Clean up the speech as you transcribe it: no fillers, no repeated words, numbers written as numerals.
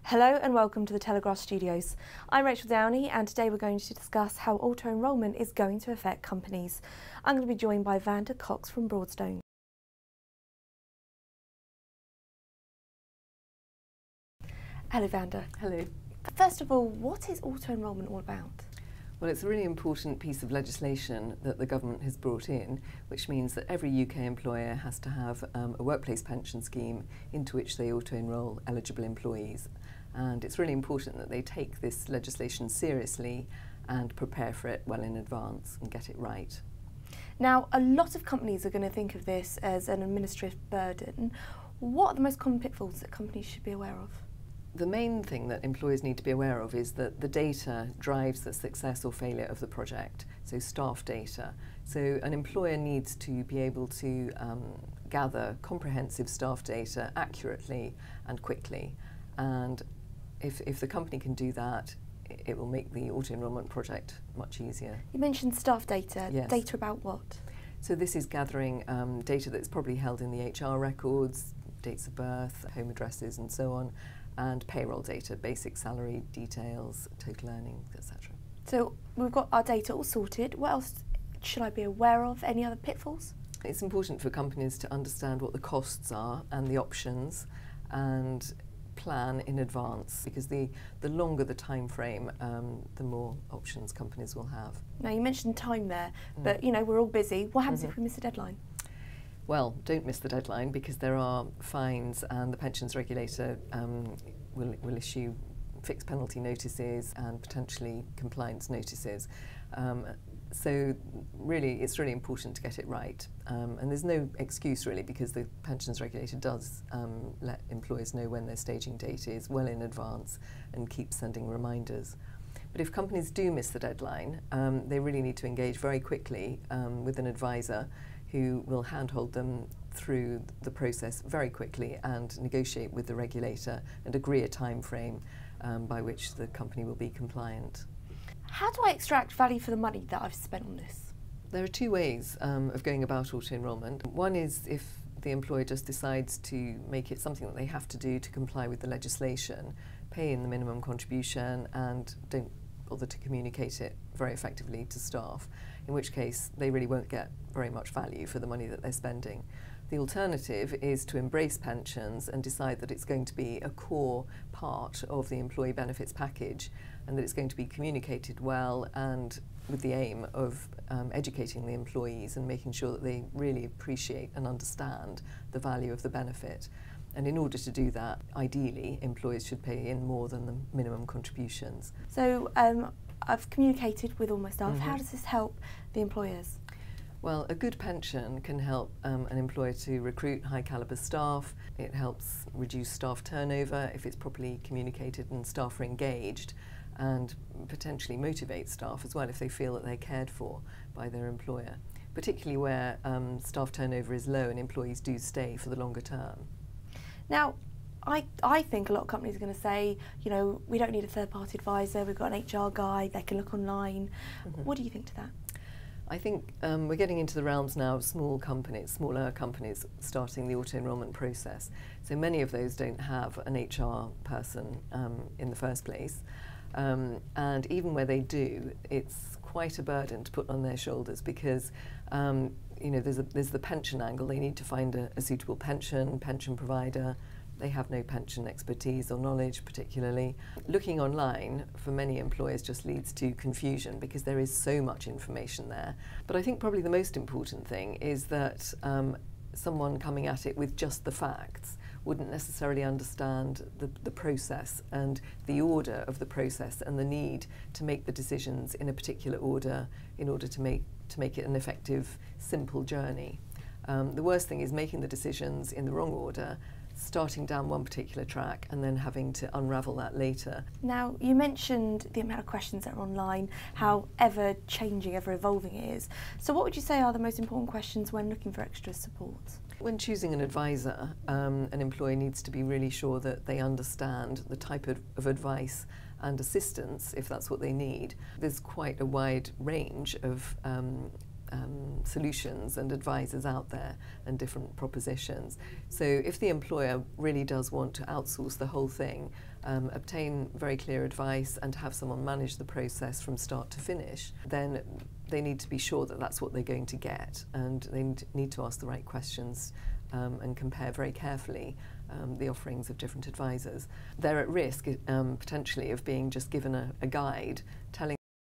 Hello and welcome to the Telegraph Studios. I'm Rachel Downey and today we're going to discuss how auto-enrolment is going to affect companies. I'm going to be joined by Vanda Cox from Broadstone. Hello Vanda. Hello. First of all, what is auto-enrolment all about? Well, it's a really important piece of legislation that the government has brought in, which means that every UK employer has to have a workplace pension scheme into which they auto-enrol eligible employees. And it's really important that they take this legislation seriously and prepare for it well in advance and get it right. Now, a lot of companies are going to think of this as an administrative burden. What are the most common pitfalls that companies should be aware of? The main thing that employers need to be aware of is that the data drives the success or failure of the project, so staff data. So an employer needs to be able to gather comprehensive staff data accurately and quickly. And if the company can do that, it will make the auto-enrolment project much easier. You mentioned staff data. Yes. Data about what? So this is gathering data that's probably held in the HR records, dates of birth, home addresses and so on, and payroll data, basic salary details, total earnings, etc. So we've got our data all sorted. What else should I be aware of? Any other pitfalls? It's important for companies to understand what the costs are and the options and plan in advance, because the longer the time frame, the more options companies will have. Now you mentioned time there, but you know, we're all busy. What happens if we miss a deadline? Well, don't miss the deadline, because there are fines and the pensions regulator will issue fixed penalty notices and potentially compliance notices. So really, it's really important to get it right. And there's no excuse really, because the pensions regulator does let employers know when their staging date is well in advance and keep sending reminders. But if companies do miss the deadline, they really need to engage very quickly with an advisor who will handhold them through the process very quickly and negotiate with the regulator and agree a time frame by which the company will be compliant. How do I extract value for the money that I've spent on this? There are two ways of going about auto-enrolment. One is if the employer just decides to make it something that they have to do to comply with the legislation, pay in the minimum contribution and don't bother to communicate it very effectively to staff, in which case they really won't get very much value for the money that they're spending. The alternative is to embrace pensions and decide that it's going to be a core part of the employee benefits package and that it's going to be communicated well and with the aim of educating the employees and making sure that they really appreciate and understand the value of the benefit. And in order to do that, ideally, employers should pay in more than the minimum contributions. So I've communicated with all my staff. How does this help the employers? Well, a good pension can help an employer to recruit high calibre staff. It helps reduce staff turnover if it's properly communicated and staff are engaged, and potentially motivate staff as well if they feel that they're cared for by their employer, particularly where staff turnover is low and employees do stay for the longer term. Now, I think a lot of companies are going to say, you know, we don't need a third-party advisor, we've got an HR guy, they can look online. What do you think to that? I think we're getting into the realms now of smaller companies starting the auto-enrolment process. So many of those don't have an HR person in the first place. And even where they do, it's quite a burden to put on their shoulders, because you know, there's the pension angle. They need to find a suitable pension provider. They have no pension expertise or knowledge particularly. Looking online for many employers just leads to confusion because there is so much information there. But I think probably the most important thing is that someone coming at it with just the facts wouldn't necessarily understand the process and the order of the process and the need to make the decisions in a particular order in order to make it an effective, simple journey. The worst thing is making the decisions in the wrong order, starting down one particular track and then having to unravel that later. Now, you mentioned the amount of questions that are online, how ever-changing, ever-evolving it is. So what would you say are the most important questions when looking for extra support? When choosing an advisor, an employer needs to be really sure that they understand the type of advice and assistance, if that's what they need. There's quite a wide range of solutions and advisors out there and different propositions. So if the employer really does want to outsource the whole thing, obtain very clear advice and have someone manage the process from start to finish, then they need to be sure that that's what they're going to get, and they need to ask the right questions and compare very carefully the offerings of different advisors. They're at risk potentially of being just given a guide telling